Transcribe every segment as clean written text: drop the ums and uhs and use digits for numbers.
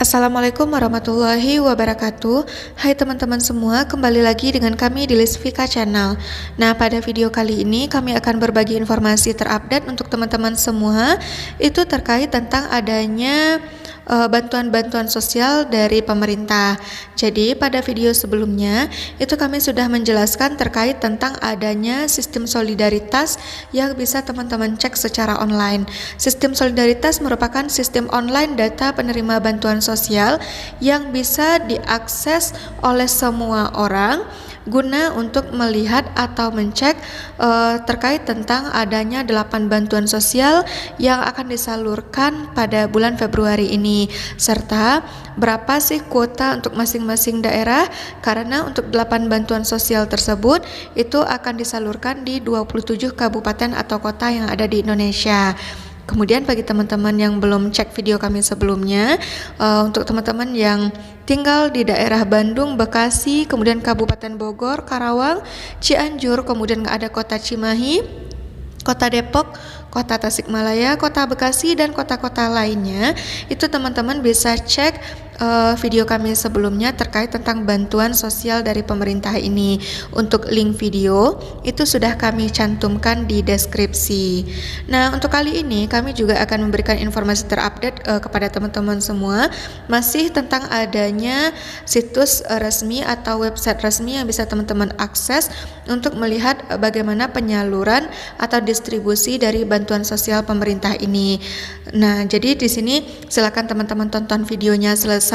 Assalamualaikum warahmatullahi wabarakatuh. Hai teman-teman semua, kembali lagi dengan kami di Lisvika Channel. Nah, pada video kali ini kami akan berbagi informasi terupdate untuk teman-teman semua. Itu terkait tentang adanya bantuan-bantuan sosial dari pemerintah. Jadi pada video sebelumnya itu kami sudah menjelaskan terkait tentang adanya sistem solidaritas yang bisa teman-teman cek secara online. Sistem solidaritas merupakan sistem online data penerima bantuan sosial yang bisa diakses oleh semua orang guna untuk melihat atau mencek terkait tentang adanya 8 bantuan sosial yang akan disalurkan pada bulan Februari ini, serta berapa sih kuota untuk masing-masing daerah, karena untuk 8 bantuan sosial tersebut itu akan disalurkan di 27 kabupaten atau kota yang ada di Indonesia. Kemudian bagi teman-teman yang belum cek video kami sebelumnya, untuk teman-teman yang tinggal di daerah Bandung, Bekasi, kemudian Kabupaten Bogor, Karawang, Cianjur, kemudian ada kota Cimahi, kota Depok, kota Tasikmalaya, kota Bekasi, dan kota-kota lainnya, itu teman-teman bisa cek video kami sebelumnya terkait tentang bantuan sosial dari pemerintah ini. Untuk link video itu sudah kami cantumkan di deskripsi. Nah, untuk kali ini kami juga akan memberikan informasi terupdate kepada teman-teman semua, masih tentang adanya situs resmi atau website resmi yang bisa teman-teman akses untuk melihat bagaimana penyaluran atau distribusi dari bantuan sosial pemerintah ini. Nah, jadi di sini silakan teman-teman tonton videonya selesai,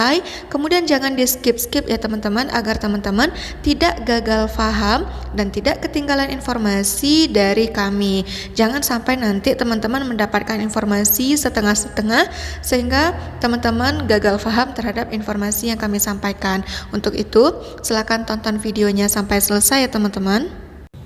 kemudian jangan di skip-skip ya teman-teman, agar teman-teman tidak gagal paham dan tidak ketinggalan informasi dari kami. Jangan sampai nanti teman-teman mendapatkan informasi setengah-setengah sehingga teman-teman gagal paham terhadap informasi yang kami sampaikan. Untuk itu silakan tonton videonya sampai selesai ya teman-teman.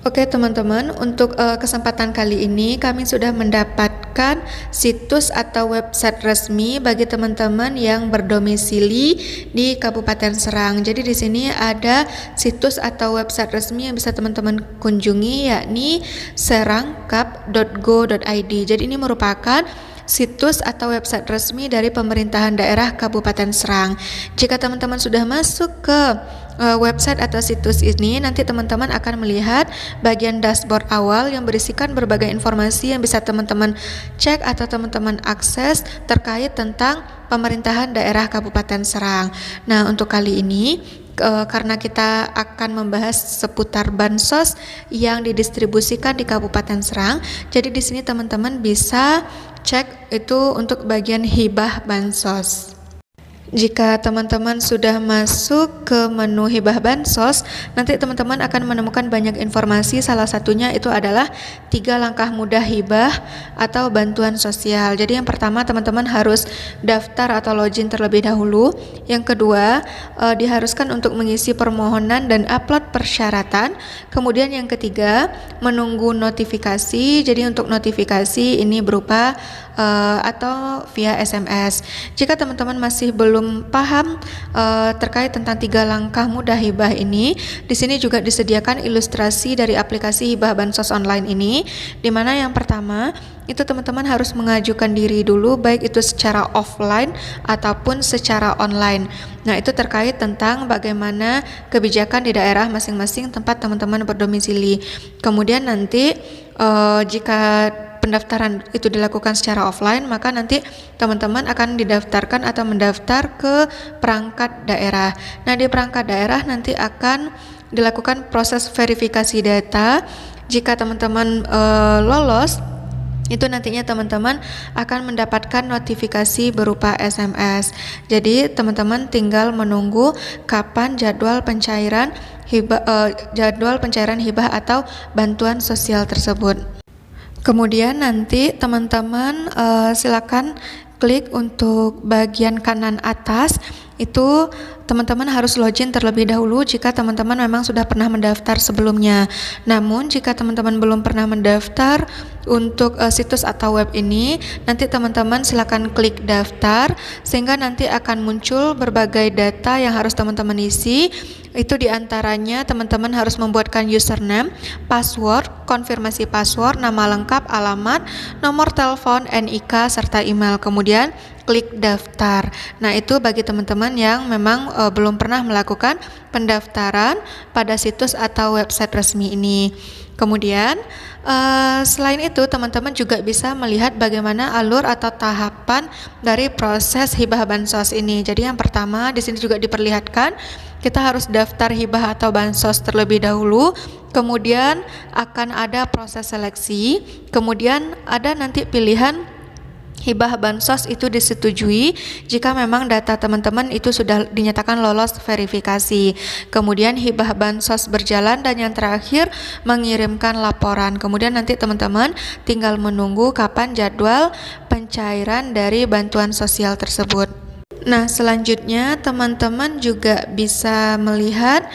Oke teman-teman, untuk kesempatan kali ini kami sudah mendapatkan situs atau website resmi bagi teman-teman yang berdomisili di Kabupaten Serang. Jadi di sini ada situs atau website resmi yang bisa teman-teman kunjungi, yakni serangkap.go.id. Jadi ini merupakan situs atau website resmi dari pemerintahan daerah Kabupaten Serang. Jika teman-teman sudah masuk ke website atau situs ini, nanti teman-teman akan melihat bagian dashboard awal yang berisikan berbagai informasi yang bisa teman-teman cek atau teman-teman akses terkait tentang pemerintahan daerah Kabupaten Serang. Nah, untuk kali ini karena kita akan membahas seputar bansos yang didistribusikan di Kabupaten Serang, jadi di sini teman-teman bisa cek itu untuk bagian hibah bansos. Jika teman-teman sudah masuk ke menu hibah bansos, nanti teman-teman akan menemukan banyak informasi. Salah satunya itu adalah 3 langkah mudah hibah atau bantuan sosial. Jadi yang pertama teman-teman harus daftar atau login terlebih dahulu. Yang kedua diharuskan untuk mengisi permohonan dan upload persyaratan. Kemudian yang ketiga menunggu notifikasi. Jadi untuk notifikasi ini berupa atau via SMS. Jika teman-teman masih belum paham terkait tentang 3 langkah mudah hibah ini, di sini juga disediakan ilustrasi dari aplikasi hibah bansos online ini, di mana yang pertama itu teman-teman harus mengajukan diri dulu, baik itu secara offline ataupun secara online. Nah, itu terkait tentang bagaimana kebijakan di daerah masing-masing tempat teman-teman berdomisili. Kemudian nanti jika pendaftaran itu dilakukan secara offline, maka nanti teman-teman akan didaftarkan atau mendaftar ke perangkat daerah. Nah, di perangkat daerah nanti akan dilakukan proses verifikasi data. Jika teman-teman lolos, itu nantinya teman-teman akan mendapatkan notifikasi berupa SMS. Jadi teman-teman tinggal menunggu kapan jadwal pencairan hibah atau bantuan sosial tersebut. Kemudian nanti teman-teman silakan klik untuk bagian kanan atas, itu teman-teman harus login terlebih dahulu jika teman-teman memang sudah pernah mendaftar sebelumnya. Namun jika teman-teman belum pernah mendaftar untuk situs atau web ini, nanti teman-teman silakan klik daftar, sehingga nanti akan muncul berbagai data yang harus teman-teman isi. Itu diantaranya teman-teman harus membuatkan username, password, konfirmasi password, nama lengkap, alamat, nomor telepon, NIK, serta email. Kemudian klik daftar. Nah, itu bagi teman-teman yang memang belum pernah melakukan pendaftaran pada situs atau website resmi ini. Kemudian selain itu teman-teman juga bisa melihat bagaimana alur atau tahapan dari proses hibah bansos ini. Jadi yang pertama di sini juga diperlihatkan kita harus daftar hibah atau bansos terlebih dahulu. Kemudian akan ada proses seleksi. Kemudian ada nanti pilihan hibah bansos itu disetujui jika memang data teman-teman itu sudah dinyatakan lolos verifikasi. Kemudian hibah bansos berjalan dan yang terakhir mengirimkan laporan. Kemudian nanti teman-teman tinggal menunggu kapan jadwal pencairan dari bantuan sosial tersebut. Nah, selanjutnya teman-teman juga bisa melihat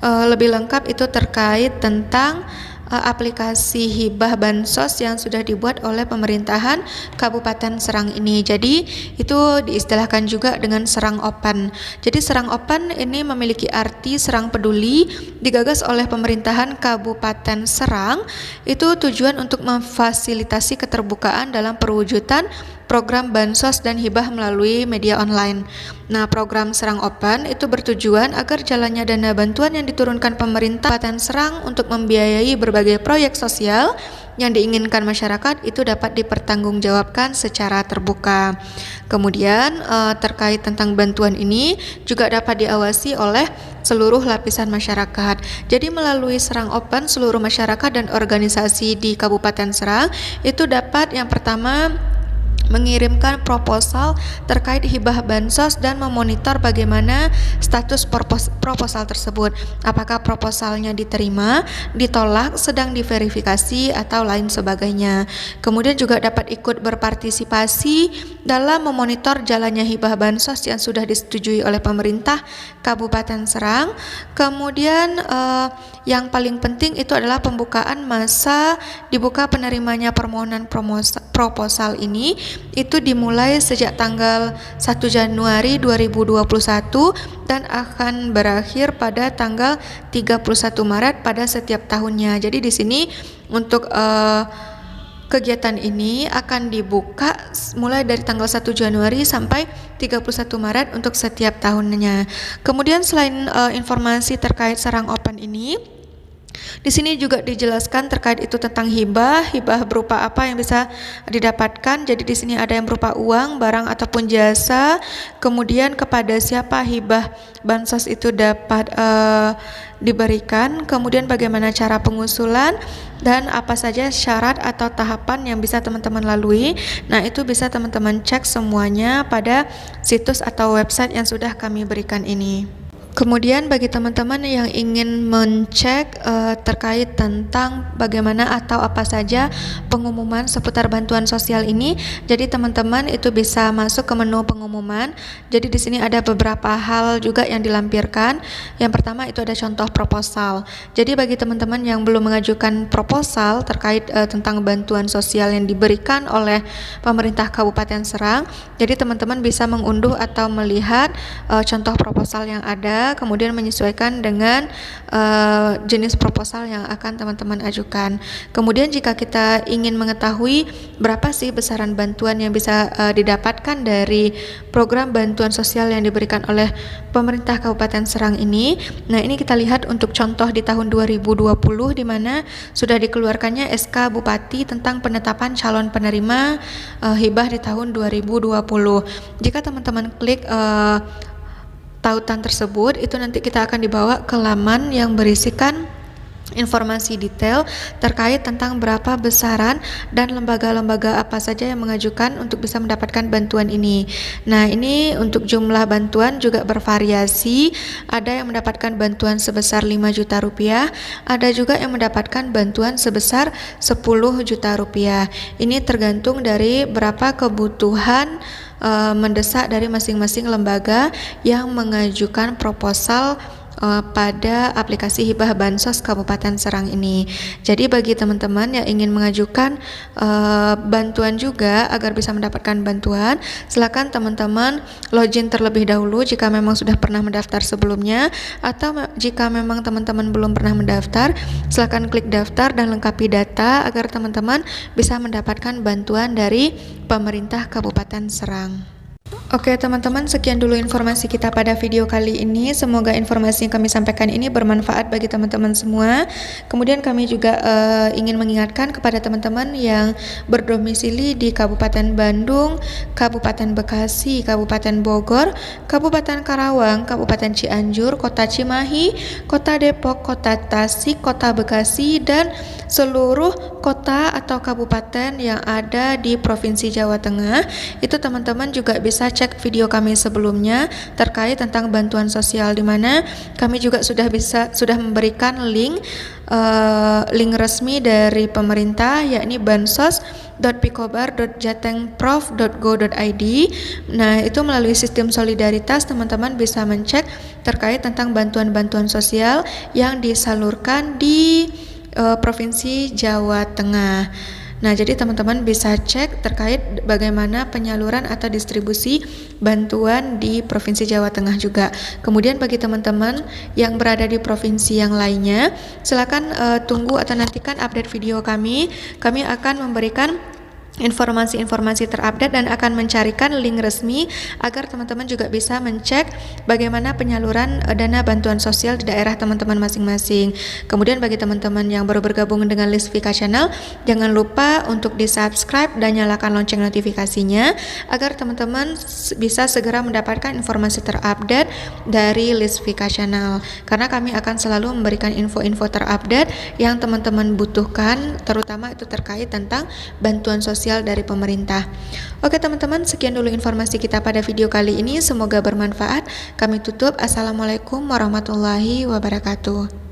lebih lengkap itu terkait tentang aplikasi hibah bansos yang sudah dibuat oleh pemerintahan Kabupaten Serang ini. Jadi itu diistilahkan juga dengan Serang Open. Jadi Serang Open ini memiliki arti Serang Peduli, digagas oleh pemerintahan Kabupaten Serang. Itu tujuan untuk memfasilitasi keterbukaan dalam perwujudan program bansos dan hibah melalui media online. Nah, program Serang Open itu bertujuan agar jalannya dana bantuan yang diturunkan pemerintah Kabupaten Serang untuk membiayai berbagai proyek sosial yang diinginkan masyarakat itu dapat dipertanggungjawabkan secara terbuka. Kemudian terkait tentang bantuan ini juga dapat diawasi oleh seluruh lapisan masyarakat. Jadi melalui Serang Open, seluruh masyarakat dan organisasi di Kabupaten Serang itu dapat yang pertama mengirimkan proposal terkait hibah bansos dan memonitor bagaimana status proposal tersebut. Apakah proposalnya diterima, ditolak, sedang diverifikasi, atau lain sebagainya. Kemudian juga dapat ikut berpartisipasi dalam memonitor jalannya hibah bansos yang sudah disetujui oleh pemerintah Kabupaten Serang. Kemudian yang paling penting itu adalah pembukaan masa dibuka penerimanya permohonan proposal ini itu dimulai sejak tanggal 1 Januari 2021 dan akan berakhir pada tanggal 31 Maret pada setiap tahunnya. Jadi di sini untuk kegiatan ini akan dibuka mulai dari tanggal 1 Januari sampai 31 Maret untuk setiap tahunnya. Kemudian selain informasi terkait Serang Open ini, di sini juga dijelaskan terkait itu tentang hibah berupa apa yang bisa didapatkan. Jadi di sini ada yang berupa uang, barang ataupun jasa. Kemudian kepada siapa hibah bansos itu dapat diberikan. Kemudian bagaimana cara pengusulan dan apa saja syarat atau tahapan yang bisa teman-teman lalui. Nah, itu bisa teman-teman cek semuanya pada situs atau website yang sudah kami berikan ini. Kemudian bagi teman-teman yang ingin mencek terkait tentang bagaimana atau apa saja pengumuman seputar bantuan sosial ini, jadi teman-teman itu bisa masuk ke menu pengumuman. Jadi di sini ada beberapa hal juga yang dilampirkan. Yang pertama itu ada contoh proposal. Jadi bagi teman-teman yang belum mengajukan proposal terkait tentang bantuan sosial yang diberikan oleh pemerintah Kabupaten Serang, jadi teman-teman bisa mengunduh atau melihat contoh proposal yang ada, kemudian menyesuaikan dengan jenis proposal yang akan teman-teman ajukan. Kemudian jika kita ingin mengetahui berapa sih besaran bantuan yang bisa didapatkan dari program bantuan sosial yang diberikan oleh pemerintah Kabupaten Serang ini, nah ini kita lihat untuk contoh di tahun 2020 di mana sudah dikeluarkannya SK Bupati tentang penetapan calon penerima hibah di tahun 2020. Jika teman-teman klik tautan tersebut, itu nanti kita akan dibawa ke laman yang berisikan informasi detail terkait tentang berapa besaran dan lembaga-lembaga apa saja yang mengajukan untuk bisa mendapatkan bantuan ini. Nah, ini untuk jumlah bantuan juga bervariasi. Ada yang mendapatkan bantuan sebesar 5 juta rupiah, ada juga yang mendapatkan bantuan sebesar 10 juta rupiah. Ini tergantung dari berapa kebutuhan mendesak dari masing-masing lembaga yang mengajukan proposal pada aplikasi hibah bansos Kabupaten Serang ini. Jadi bagi teman-teman yang ingin mengajukan bantuan juga agar bisa mendapatkan bantuan, silakan teman-teman login terlebih dahulu jika memang sudah pernah mendaftar sebelumnya, atau jika memang teman-teman belum pernah mendaftar, silakan klik daftar dan lengkapi data agar teman-teman bisa mendapatkan bantuan dari pemerintah Kabupaten Serang. Oke teman-teman, sekian dulu informasi kita pada video kali ini. Semoga informasi yang kami sampaikan ini bermanfaat bagi teman-teman semua. Kemudian kami juga ingin mengingatkan kepada teman-teman yang berdomisili di Kabupaten Bandung, Kabupaten Bekasi, Kabupaten Bogor, Kabupaten Karawang, Kabupaten Cianjur, Kota Cimahi, Kota Depok, Kota Tasik, Kota Bekasi, dan seluruh kota atau kabupaten yang ada di Provinsi Jawa Tengah. Itu teman-teman juga bisa cek video kami sebelumnya terkait tentang bantuan sosial, di mana kami juga sudah memberikan link resmi dari pemerintah, yakni bansos.picobar.jatengprof.go.id. Nah, itu melalui sistem solidaritas teman-teman bisa mencek terkait tentang bantuan-bantuan sosial yang disalurkan di Provinsi Jawa Tengah. Nah, jadi teman-teman bisa cek terkait bagaimana penyaluran atau distribusi bantuan di Provinsi Jawa Tengah juga. Kemudian bagi teman-teman yang berada di provinsi yang lainnya, silakan tunggu atau nantikan update video kami. Kami akan memberikan informasi-informasi terupdate dan akan mencarikan link resmi agar teman-teman juga bisa mencek bagaimana penyaluran dana bantuan sosial di daerah teman-teman masing-masing. Kemudian bagi teman-teman yang baru bergabung dengan Lisvika Channel, jangan lupa untuk di-subscribe dan nyalakan lonceng notifikasinya agar teman-teman bisa segera mendapatkan informasi terupdate dari Lisvika Channel, karena kami akan selalu memberikan info-info terupdate yang teman-teman butuhkan, terutama itu terkait tentang bantuan sosial dari pemerintah. Oke teman-teman, sekian dulu informasi kita pada video kali ini. Semoga bermanfaat. Kami tutup. Assalamualaikum warahmatullahi wabarakatuh.